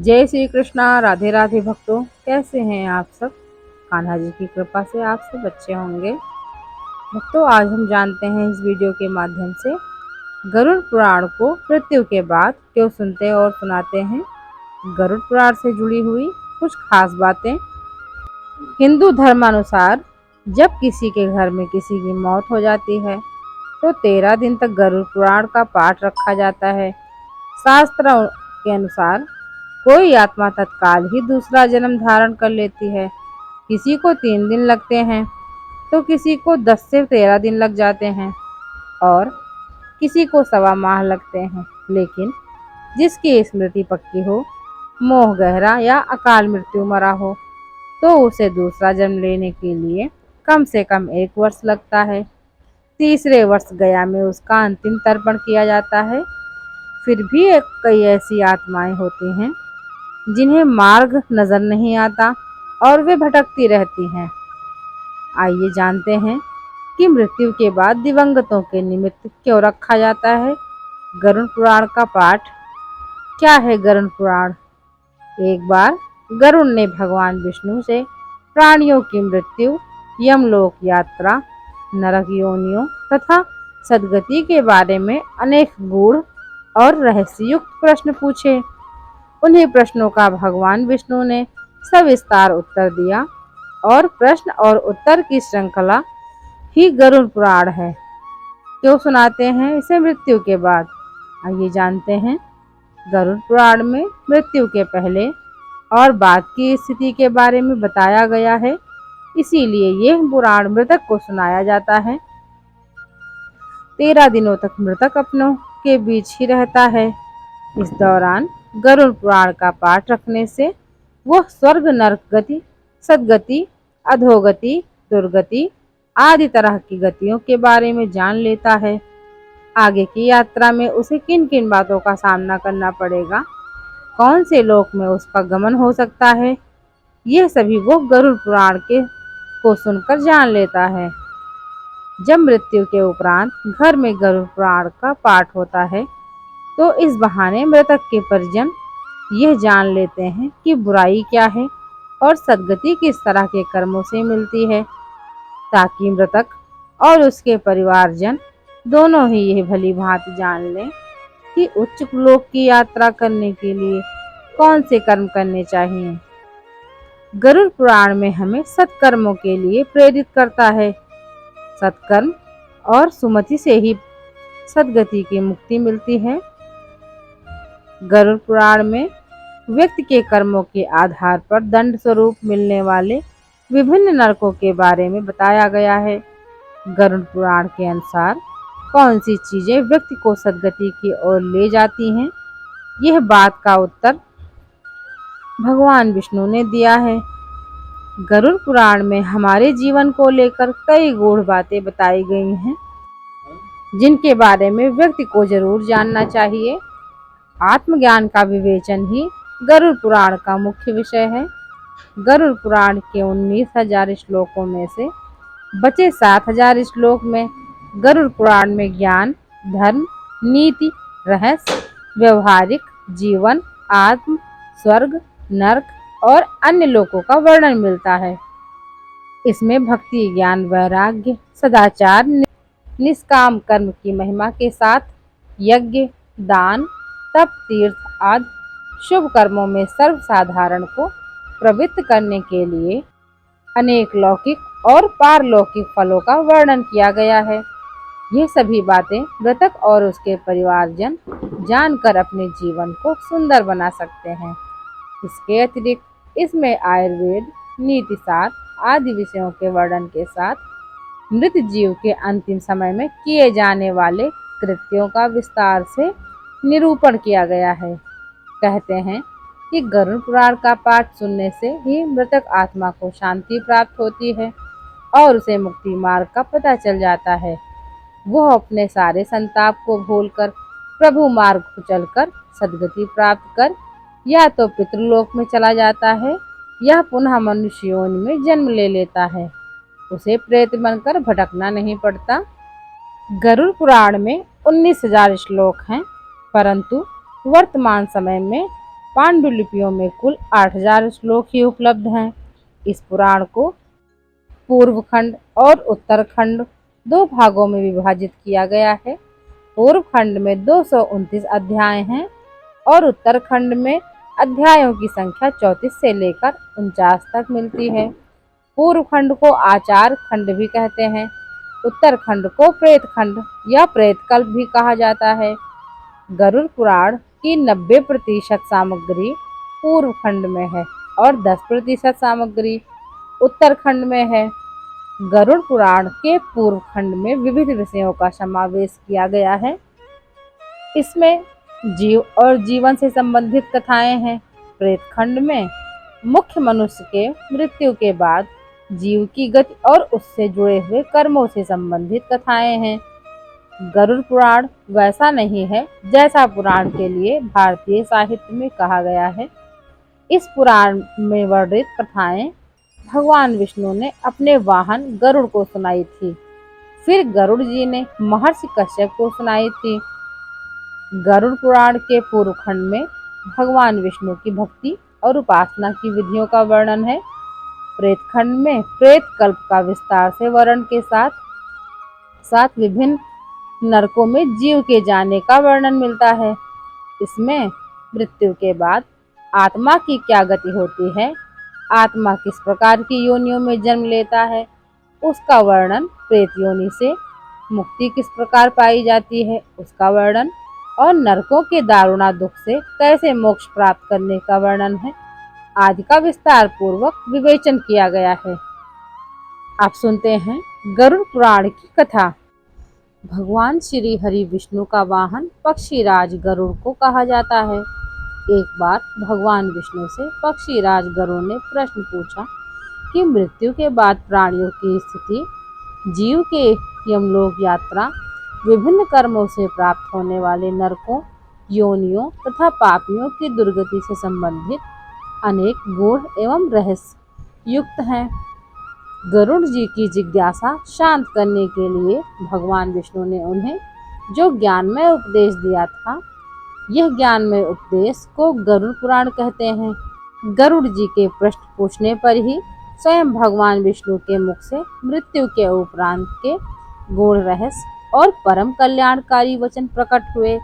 जय श्री कृष्णा। राधे राधे भक्तों, कैसे हैं आप सब। कान्हा जी की कृपा से आप सब अच्छे होंगे। भक्तों, आज हम जानते हैं इस वीडियो के माध्यम से गरुड़ पुराण को मृत्यु के बाद क्यों सुनते और सुनाते हैं। गरुड़ पुराण से जुड़ी हुई कुछ खास बातें। हिंदू धर्मानुसार जब किसी के घर में किसी की मौत हो जाती है तो 13 दिन तक गरुड़ पुराण का पाठ रखा जाता है। शास्त्रों के अनुसार कोई आत्मा तत्काल ही दूसरा जन्म धारण कर लेती है। किसी को 3 दिन लगते हैं तो किसी को 10 से 13 दिन लग जाते हैं और किसी को 1.25 माह लगते हैं। लेकिन जिसकी स्मृति पक्की हो, मोह गहरा या अकाल मृत्यु मरा हो, तो उसे दूसरा जन्म लेने के लिए कम से कम 1 वर्ष लगता है। तीसरे वर्ष गया में उसका अंतिम तर्पण किया जाता है। फिर भी कई ऐसी आत्माएं होती हैं जिन्हें मार्ग नजर नहीं आता और वे भटकती रहती हैं। आइए जानते हैं कि मृत्यु के बाद दिवंगतों के निमित्त क्यों रखा जाता है गरुड़ पुराण का पाठ। क्या है गरुड़ पुराण। एक बार गरुड़ ने भगवान विष्णु से प्राणियों की मृत्यु, यमलोक यात्रा, नरक योनियों तथा सदगति के बारे में अनेक गूढ़ और रहस्ययुक्त प्रश्न पूछे। उन्हीं प्रश्नों का भगवान विष्णु ने सविस्तार उत्तर दिया और प्रश्न और उत्तर की श्रृंखला ही गरुड़ पुराण है। क्यों सुनाते हैं इसे मृत्यु के बाद, आइए जानते हैं। गरुड़ पुराण में मृत्यु के पहले और बाद की स्थिति के बारे में बताया गया है, इसीलिए यह पुराण मृतक को सुनाया जाता है। 13 दिनों तक मृतक अपनों के बीच ही रहता है। इस दौरान गरुड़ पुराण का पाठ रखने से वह स्वर्ग, नरक गति, सदगति, अधोगति, दुर्गति आदि तरह की गतियों के बारे में जान लेता है। आगे की यात्रा में उसे किन किन बातों का सामना करना पड़ेगा, कौन से लोक में उसका गमन हो सकता है, यह सभी वो गरुड़ पुराण के को सुनकर जान लेता है। जब मृत्यु के उपरांत घर में गरुड़ पुराण का पाठ होता है तो इस बहाने मृतक के परिजन यह जान लेते हैं कि बुराई क्या है और सदगति किस तरह के कर्मों से मिलती है, ताकि मृतक और उसके परिवारजन दोनों ही यह भली भांति जान लें कि उच्च लोक की यात्रा करने के लिए कौन से कर्म करने चाहिए। गरुड़ पुराण में हमें सत्कर्मों के लिए प्रेरित करता है। सत्कर्म और सुमति से ही सदगति की मुक्ति मिलती है। गरुड़ पुराण में व्यक्ति के कर्मों के आधार पर दंड स्वरूप मिलने वाले विभिन्न नरकों के बारे में बताया गया है। गरुड़ पुराण के अनुसार कौन सी चीजें व्यक्ति को सदगति की ओर ले जाती हैं, यह बात का उत्तर भगवान विष्णु ने दिया है। गरुड़ पुराण में हमारे जीवन को लेकर कई गूढ़ बातें बताई गई हैं, जिनके बारे में व्यक्ति को जरूर जानना चाहिए। आत्मज्ञान का विवेचन ही गरुड़ पुराण का मुख्य विषय है। गरुड़ पुराण के 19,000 श्लोकों में से बचे 7,000 श्लोक में गरुड़ पुराण में ज्ञान, धर्म, नीति, रहस्य, व्यवहारिक जीवन, आत्म, स्वर्ग, नरक और अन्य लोकों का वर्णन मिलता है। इसमें भक्ति, ज्ञान, वैराग्य, सदाचार, निष्काम कर्म की महिमा के साथ यज्ञ, दान, तप, तीर्थ आदि शुभ कर्मों में सर्वसाधारण को प्रवृत्त करने के लिए अनेक लौकिक और पारलौकिक फलों का वर्णन किया गया है। ये सभी बातें मृतक और उसके परिवारजन जानकर अपने जीवन को सुंदर बना सकते हैं। इसके अतिरिक्त इसमें आयुर्वेद, नीतिसार आदि विषयों के वर्णन के साथ मृत जीव के अंतिम समय में किए जाने वाले कृत्यों का विस्तार से निरूपण किया गया है। कहते हैं कि गरुड़ पुराण का पाठ सुनने से ही मृतक आत्मा को शांति प्राप्त होती है और उसे मुक्ति मार्ग का पता चल जाता है। वह अपने सारे संताप को भूलकर प्रभु मार्ग को चलकर सदगति प्राप्त कर या तो पितृलोक में चला जाता है या पुनः मनुष्य योनि में जन्म ले लेता है। उसे प्रेत बनकर भटकना नहीं पड़ता। गरुड़ पुराण में 19,000 श्लोक हैं, परंतु वर्तमान समय में पांडुलिपियों में कुल 8000 श्लोक ही उपलब्ध हैं। इस पुराण को पूर्व खंड और उत्तरखंड दो भागों में विभाजित किया गया है। पूर्व खंड में 229 अध्याय हैं और उत्तरखंड में अध्यायों की संख्या 34 से लेकर 49 तक मिलती है। पूर्व खंड को आचार खंड भी कहते हैं। उत्तरखंड को प्रेत खंड या प्रेतकल्प भी कहा जाता है। गरुड़ पुराण की 90% सामग्री पूर्व खंड में है और 10% सामग्री उत्तरखंड में है। गरुड़ पुराण के पूर्व खंड में विविध विषयों का समावेश किया गया है। इसमें जीव और जीवन से संबंधित कथाएं हैं। प्रेत खंड में मुख्य मनुष्य के मृत्यु के बाद जीव की गति और उससे जुड़े हुए कर्मों से संबंधित कथाएं हैं। गरुड़ पुराण वैसा नहीं है जैसा पुराण के लिए भारतीय साहित्य में कहा गया है। इस पुराण में वर्णित कथाएं भगवान विष्णु ने अपने वाहन गरुड़ को सुनाई थी। फिर गरुड़ जी ने महर्षि कश्यप को सुनाई थी। गरुड़ पुराण के पूर्व खंड में भगवान विष्णु की भक्ति और उपासना की विधियों का वर्णन है। प्रेत खंड में प्रेत कल्प का विस्तार से वर्णन के साथ साथ विभिन्न नरकों में जीव के जाने का वर्णन मिलता है। इसमें मृत्यु के बाद आत्मा की क्या गति होती है, आत्मा किस प्रकार की योनियों में जन्म लेता है, उसका वर्णन, प्रेत योनि से मुक्ति किस प्रकार पाई जाती है उसका वर्णन, और नरकों के दारुणा दुख से कैसे मोक्ष प्राप्त करने का वर्णन है आदि का विस्तार पूर्वक विवेचन किया गया है। आप सुनते हैं गरुड़ पुराण की कथा। भगवान श्री हरि विष्णु का वाहन पक्षीराज गरुड़ को कहा जाता है। एक बार भगवान विष्णु से पक्षीराज गरुड़ ने प्रश्न पूछा कि मृत्यु के बाद प्राणियों की स्थिति, जीव के यमलोक यात्रा, विभिन्न कर्मों से प्राप्त होने वाले नरकों, योनियों तथा पापियों की दुर्गति से संबंधित अनेक गूढ़ एवं रहस्य युक्त हैं। गरुड़ जी की जिज्ञासा शांत करने के लिए भगवान विष्णु ने उन्हें जो ज्ञानमय उपदेश दिया था, यह ज्ञानमय उपदेश को गरुड़ पुराण कहते हैं। गरुड़ जी के प्रश्न पूछने पर ही स्वयं भगवान विष्णु के मुख से मृत्यु के उपरांत के गूढ़ रहस्य और परम कल्याणकारी वचन प्रकट हुए।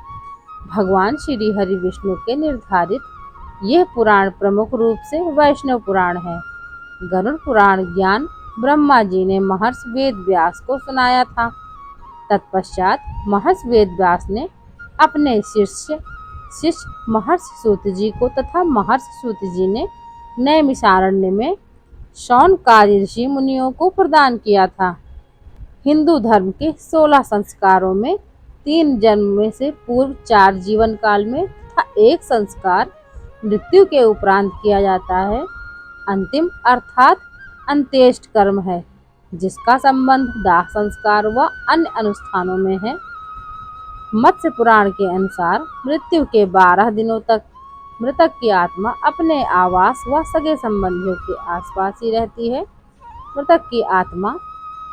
भगवान श्री हरि विष्णु के निर्धारित यह पुराण प्रमुख रूप से वैष्णव पुराण है। गरुड़ पुराण ज्ञान ब्रह्मा जी ने महर्षि वेद व्यास को सुनाया था। तत्पश्चात महर्षि वेद व्यास ने अपने शिष्य महर्षि सूत जी को तथा महर्षि सूत जी ने नैमिषारण्य में शौनकादि ऋषि मुनियों को प्रदान किया था। हिंदू धर्म के 16 संस्कारों में 3 जन्म में से पूर्व 4 जीवन काल में तथा 1 संस्कार मृत्यु के उपरांत किया जाता है। अंतिम अर्थात अंत्येष्ट कर्म है, जिसका संबंध दाह संस्कार व अन्य अनुष्ठानों में है। मत्स्य पुराण के अनुसार मृत्यु के 12 दिनों तक मृतक की आत्मा अपने आवास व सगे संबंधियों के आसपास ही रहती है। मृतक की आत्मा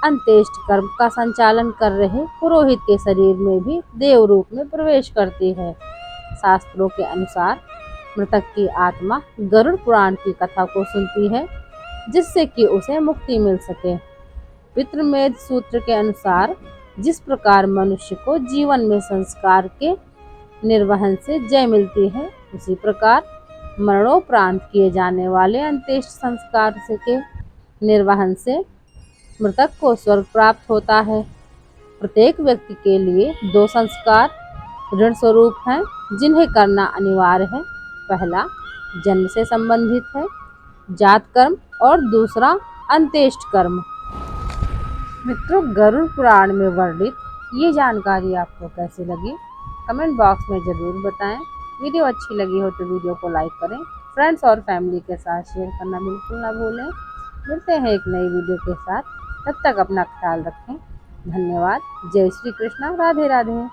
अंत्येष्ट कर्म का संचालन कर रहे पुरोहित के शरीर में भी देव रूप में प्रवेश करती है। शास्त्रों के अनुसार मृतक की आत्मा गरुड़ पुराण की कथा को सुनती है, जिससे कि उसे मुक्ति मिल सके। पितृमेध सूत्र के अनुसार जिस प्रकार मनुष्य को जीवन में संस्कार के निर्वहन से जय मिलती है, उसी प्रकार मरणोपरांत किए जाने वाले अंत्येष्ट संस्कार के निर्वहन से मृतक को स्वर्ग प्राप्त होता है। प्रत्येक व्यक्ति के लिए 2 संस्कार ऋण स्वरूप हैं, जिन्हें करना अनिवार्य है। पहला जन्म से संबंधित है, जात कर्म, और दूसरा अंत्येष्ट कर्म। मित्रों, गरुड़ पुराण में वर्णित ये जानकारी आपको कैसी लगी, कमेंट बॉक्स में ज़रूर बताएं। वीडियो अच्छी लगी हो तो वीडियो को लाइक करें, फ्रेंड्स और फैमिली के साथ शेयर करना बिल्कुल ना भूलें। मिलते हैं एक नई वीडियो के साथ, तब तक अपना ख्याल रखें। धन्यवाद। जय श्री कृष्णा। राधे राधे।